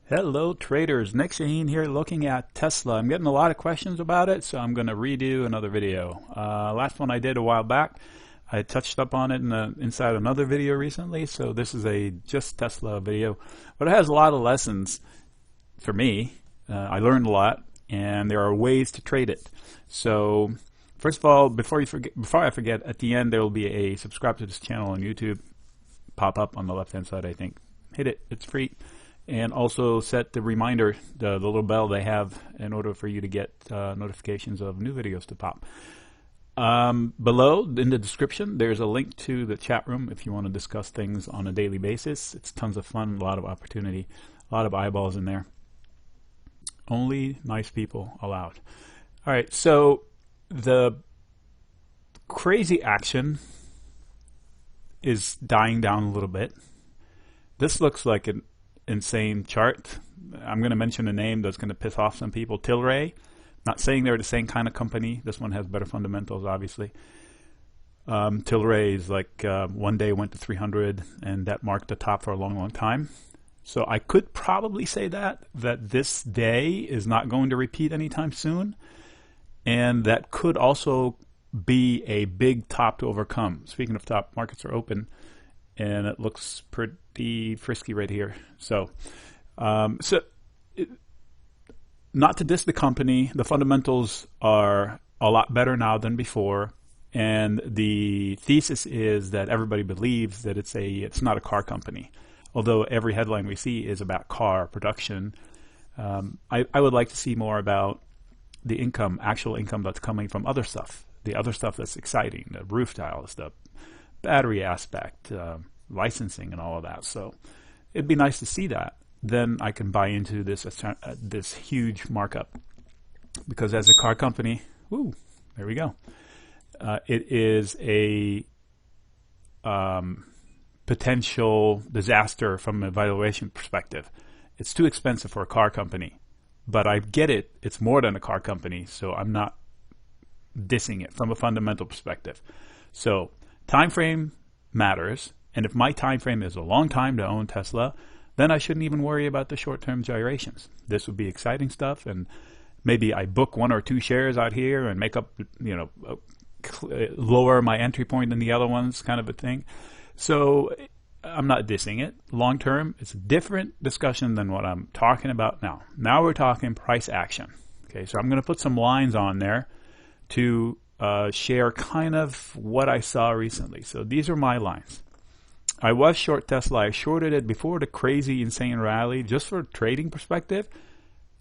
Hello traders, Nick Shaheen here looking at Tesla. I'm getting a lot of questions about it, so I'm going to redo another video. Last one I did a while back, I touched up on it inside another video recently, so this is a just Tesla video. But it has a lot of lessons for me. I learned a lot, and there are ways to trade it. So first of all, before I forget, at the end there will be a subscribe to this channel on YouTube pop up on the left hand side, I think. Hit it, it's free. And also set the reminder, the little bell they have in order for you to get notifications of new videos to pop. Below in the description, there's a link to the chat room if you want to discuss things on a daily basis. It's tons of fun, a lot of opportunity, a lot of eyeballs in there. Only nice people allowed. All right, so the crazy action is dying down a little bit. This looks like an insane chart. I'm going to mention a name that's going to piss off some people. TSLA. Not saying they're the same kind of company. This one has better fundamentals, obviously. TSLA is like one day went to 300, and that marked the top for a long, long time. So I could probably say that this day is not going to repeat anytime soon, and that could also be a big top to overcome. Speaking of top, markets are open, and it looks pretty frisky right here. So, not to diss the company, the fundamentals are a lot better now than before, and the thesis is that everybody believes that it's not a car company. Although every headline we see is about car production, I would like to see more about the income, actual income that's coming from other stuff, the other stuff that's exciting, the roof tiles, the battery aspect, licensing and all of that. So it'd be nice to see that. Then I can buy into this huge markup, because as a car company, woo, there we go. It is a potential disaster from a valuation perspective. It's too expensive for a car company, but I get it. It's more than a car company, so I'm not dissing it from a fundamental perspective. So time frame matters. And if my time frame is a long time to own Tesla, then I shouldn't even worry about the short-term gyrations. This would be exciting stuff, and maybe I book 1 or 2 shares out here and make up, lower my entry point than the other ones, kind of a thing. So I'm not dissing it. Long-term, it's a different discussion than what I'm talking about now. Now we're talking price action. Okay, so I'm going to put some lines on there to share kind of what I saw recently. So these are my lines. I was short Tesla. I shorted it before the crazy, insane rally, just for trading perspective,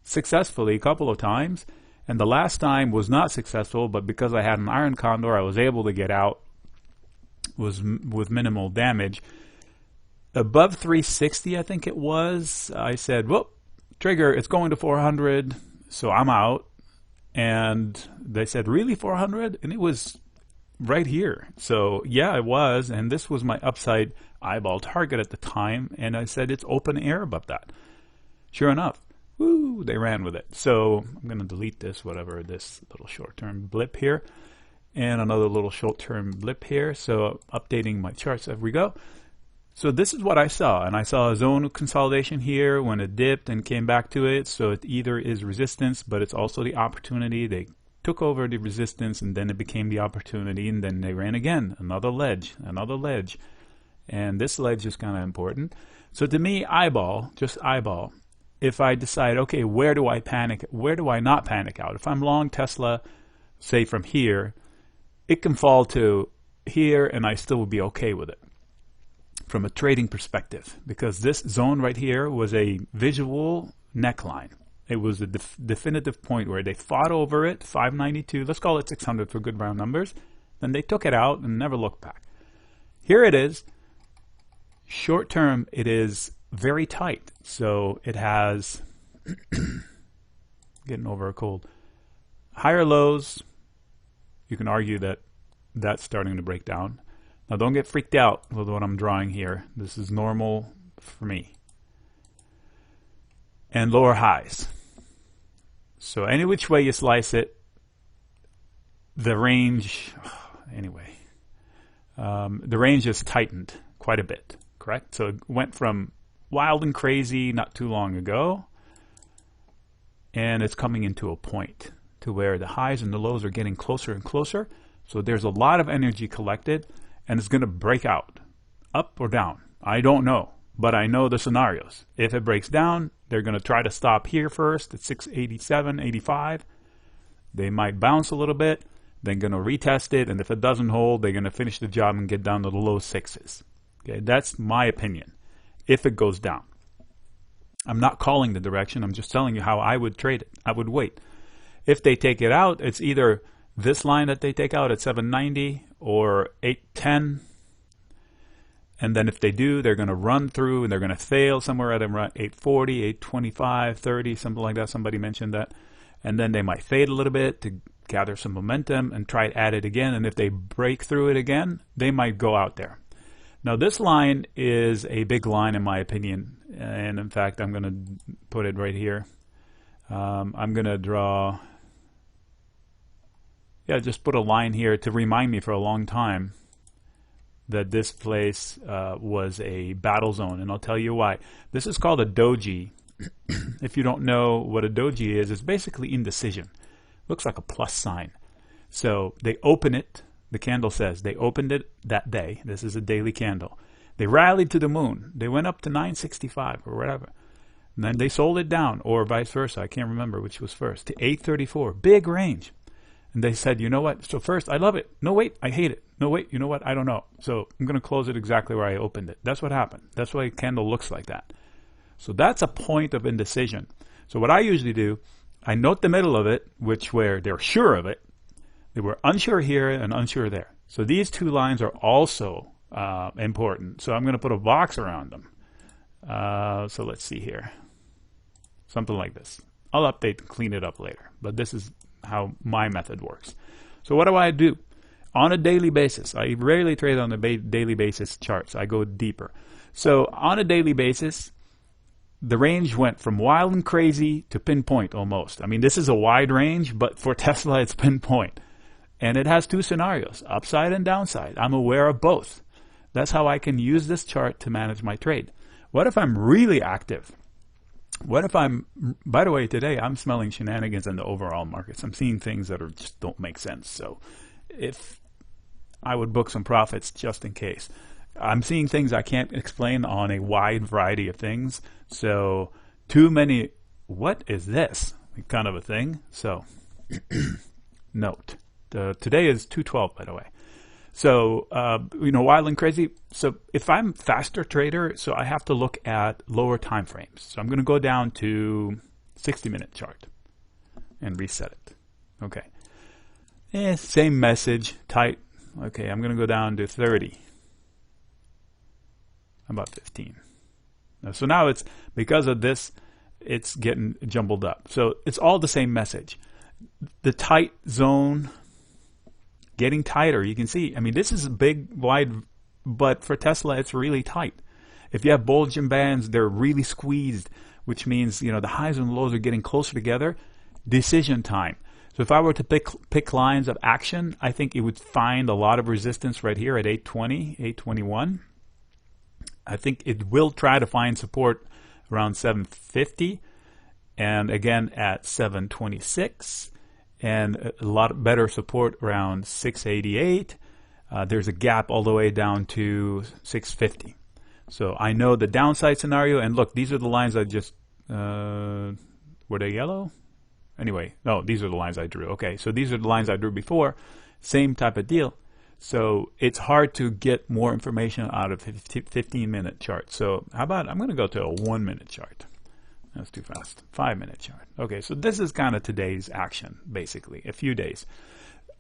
successfully a couple of times. And the last time was not successful, but because I had an iron condor, I was able to get out with minimal damage. Above 360, I think it was, I said, whoop, trigger, it's going to 400, so I'm out. And they said, really, 400? And it was right here. So yeah, I was, and this was my upside eyeball target at the time, and I said it's open air above that. Sure enough, woo, they ran with it. So I'm going to delete this little short-term blip here, and another little short-term blip here. So updating my charts as we go. So this is what I saw, and I saw a zone of consolidation here when it dipped and came back to it. So it either is resistance, but it's also the opportunity. They took over the resistance, and then it became the opportunity, and then they ran again, another ledge, and this ledge is kind of important. So to me, just eyeball, if I decide, okay, where do I panic, where do I not panic out? If I'm long Tesla, say from here, it can fall to here, and I still will be okay with it from a trading perspective, because this zone right here was a visual neckline. It was a definitive point where they fought over it, 592. Let's call it 600 for good round numbers. Then they took it out and never looked back. Here it is. Short term, it is very tight. So it has, getting over a cold, higher lows. You can argue that that's starting to break down. Now don't get freaked out with what I'm drawing here. This is normal for me. And lower highs. So any which way you slice it, the range, the range is tightened quite a bit, correct? So it went from wild and crazy not too long ago, and it's coming into a point to where the highs and the lows are getting closer and closer. So there's a lot of energy collected, and it's going to break out, up or down. I don't know, but I know the scenarios. If it breaks down, they're going to try to stop here first at 687, 85. They might bounce a little bit. They're going to retest it, and if it doesn't hold, they're going to finish the job and get down to the low sixes. Okay, that's my opinion. If it goes down, I'm not calling the direction. I'm just telling you how I would trade it. I would wait. If they take it out, it's either this line that they take out at 790 or 810. And then if they do, they're going to run through and they're going to fail somewhere at around 840, 825, 30, something like that. Somebody mentioned that. And then they might fade a little bit to gather some momentum and try to add it again. And if they break through it again, they might go out there. Now, this line is a big line in my opinion. And in fact, I'm going to put it right here. I'm going to draw, just put a line here to remind me for a long time that this place was a battle zone. And I'll tell you why. This is called a doji. If you don't know what a doji is, it's basically indecision. Looks like a plus sign. So they open it. The candle says they opened it that day. This is a daily candle. They rallied to the moon. They went up to 965 or whatever. And then they sold it down, or vice versa. I can't remember which was first, to 834. Big range. And they said, you know what? So first, I love it. No, wait, I hate it. No, wait, you know what? I don't know. So I'm going to close it exactly where I opened it. That's what happened. That's why a candle looks like that. So that's a point of indecision. So what I usually do, I note the middle of it, where they're sure of it. They were unsure here and unsure there. So these two lines are also important. So I'm going to put a box around them. So let's see here. Something like this. I'll update and clean it up later. But this is how my method works. So what do? On a daily basis. I rarely trade on a daily basis charts. I go deeper. So on a daily basis, the range went from wild and crazy to pinpoint almost. I mean, this is a wide range, but for Tesla, it's pinpoint. And it has two scenarios, upside and downside. I'm aware of both. That's how I can use this chart to manage my trade. What if I'm really active? What if by the way, today I'm smelling shenanigans in the overall markets. I'm seeing things that just don't make sense. So if I would book some profits just in case. I'm seeing things I can't explain on a wide variety of things. So too many, what is this? Kind of a thing. So note. Today is 212, by the way. So, wild and crazy. So if I'm faster trader, so I have to look at lower time frames. So I'm going to go down to 60-minute chart and reset it. Okay. Same message, tight. Okay, I'm going to go down to 30. About 15. So now it's, because of this, it's getting jumbled up. So it's all the same message. The tight zone getting tighter. You can see, I mean, this is a big, wide, but for Tesla, it's really tight. If you have Bollinger Bands, they're really squeezed, which means, the highs and lows are getting closer together. Decision time. So if I were to pick lines of action, I think it would find a lot of resistance right here at 820, 821. I think it will try to find support around 750 and again at 726 and a lot better support around 688. There's a gap all the way down to 650. So I know the downside scenario, and look, these are the lines I just, were they yellow? Anyway, no, these are the lines I drew. Okay, so these are the lines I drew before. Same type of deal. So it's hard to get more information out of 15-minute chart. So how about, I'm going to go to a 1-minute chart. That's too fast. 5-minute chart. Okay, so this is kind of today's action, basically, a few days.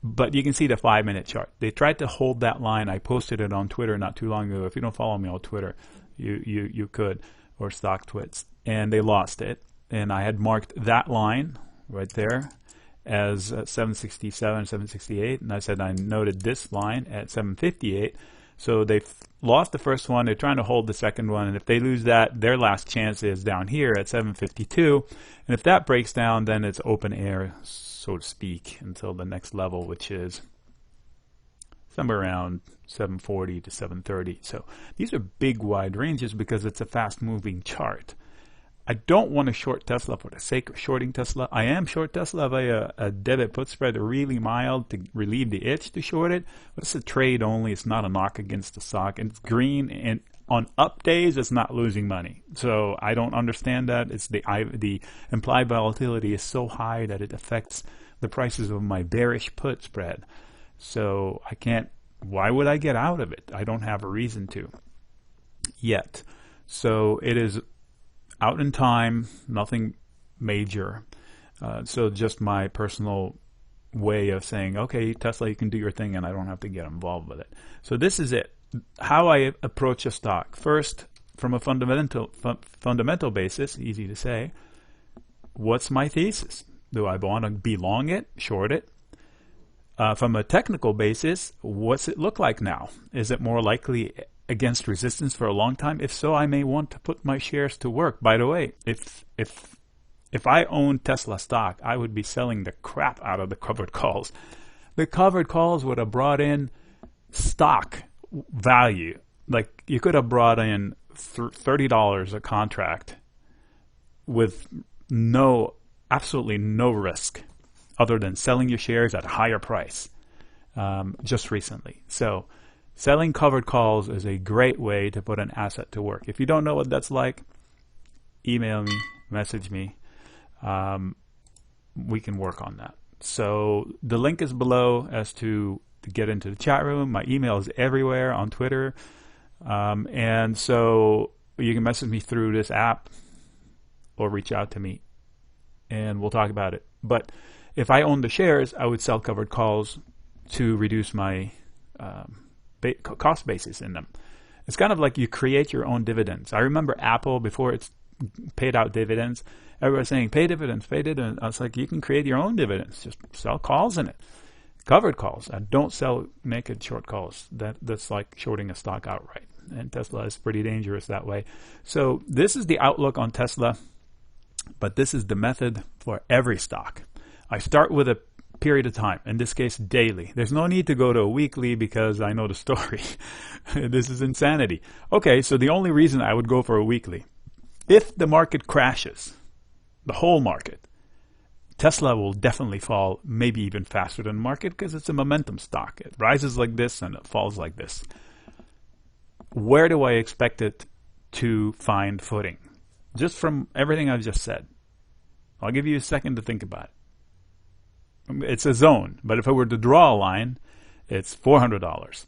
But you can see the 5-minute chart. They tried to hold that line. I posted it on Twitter not too long ago. If you don't follow me on Twitter, you could, or Stock Twits. And they lost it. And I had marked that line right there as 767, 768, and I said I noted this line at 758. So they've lost the first one. They're trying to hold the second one, and if they lose that, their last chance is down here at 752. And if that breaks down, then it's open air, so to speak, until the next level, which is somewhere around 740 to 730. So these are big wide ranges because it's a fast moving chart. I don't want to short Tesla for the sake of shorting Tesla. I am short Tesla by a debit put spread really mild to relieve the itch to short it, but it's a trade only. It's not a knock against the stock, and it's green, and on up days it's not losing money. So I don't understand that. It's the implied volatility is so high that it affects the prices of my bearish put spread. So I can't. Why would I get out of it? I don't have a reason to yet. So it is out in time, nothing major. So just my personal way of saying, okay, Tesla, you can do your thing and I don't have to get involved with it. So this is it. How I approach a stock. First, from a fundamental basis, easy to say, what's my thesis? Do I want to be long it, short it? From a technical basis, what's it look like now? Is it more likely against resistance for a long time? If so, I may want to put my shares to work. By the way, if I owned Tesla stock, I would be selling the crap out of the covered calls. The covered calls would have brought in stock value. Like you could have brought in $30 a contract with absolutely no risk other than selling your shares at a higher price just recently. So selling covered calls is a great way to put an asset to work. If you don't know what that's like, email me, message me. We can work on that. So the link is below as to get into the chat room. My email is everywhere on Twitter. And so you can message me through this app or reach out to me and we'll talk about it. But if I owned the shares, I would sell covered calls to reduce my cost basis in them. It's kind of like you create your own dividends. I remember Apple, before it's paid out dividends, everyone was saying, pay dividends, pay dividends. I was like, you can create your own dividends. Just sell calls in it. Covered calls. I don't sell naked short calls. That's like shorting a stock outright. And Tesla is pretty dangerous that way. So this is the outlook on Tesla, but this is the method for every stock. I start with a period of time, in this case daily. There's no need to go to a weekly because I know the story. This is insanity. Okay, so the only reason I would go for a weekly, if the market crashes, the whole market, Tesla will definitely fall, maybe even faster than the market because it's a momentum stock. It rises like this and it falls like this. Where do I expect it to find footing? Just from everything I've just said. I'll give you a second to think about it. It's a zone, but if I were to draw a line, it's $400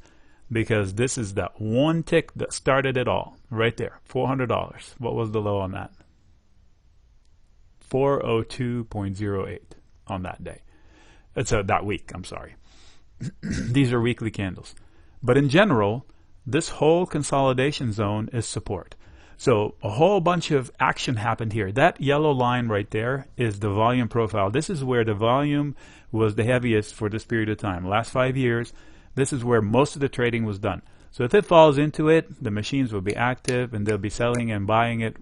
because this is that one tick that started it all right there. $400. What was the low on that? 402.08 on that day. It's that week, I'm sorry. These are weekly candles. But in general, this whole consolidation zone is support. So a whole bunch of action happened here. That yellow line right there is the volume profile. This is where the volume was the heaviest for this period of time. Last 5 years, this is where most of the trading was done. So if it falls into it, the machines will be active and they'll be selling and buying it.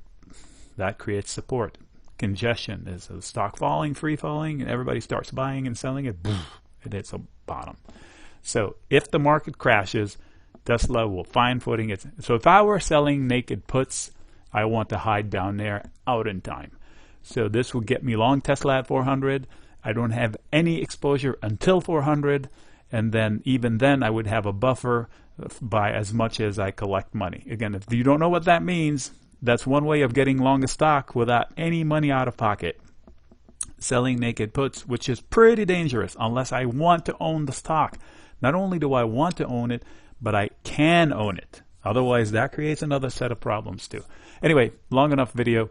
That creates support. Congestion is the stock falling, free falling, and everybody starts buying and selling it. Boom, it hits a bottom. So if the market crashes, Tesla will find footing. So if I were selling naked puts, I want to hide down there out in time. So this will get me long Tesla at 400. I don't have any exposure until 400. And then even then I would have a buffer by as much as I collect money. Again, if you don't know what that means, that's one way of getting long a stock without any money out of pocket. Selling naked puts, which is pretty dangerous unless I want to own the stock. Not only do I want to own it, but I can own it. Otherwise, that creates another set of problems too. Anyway, long enough video.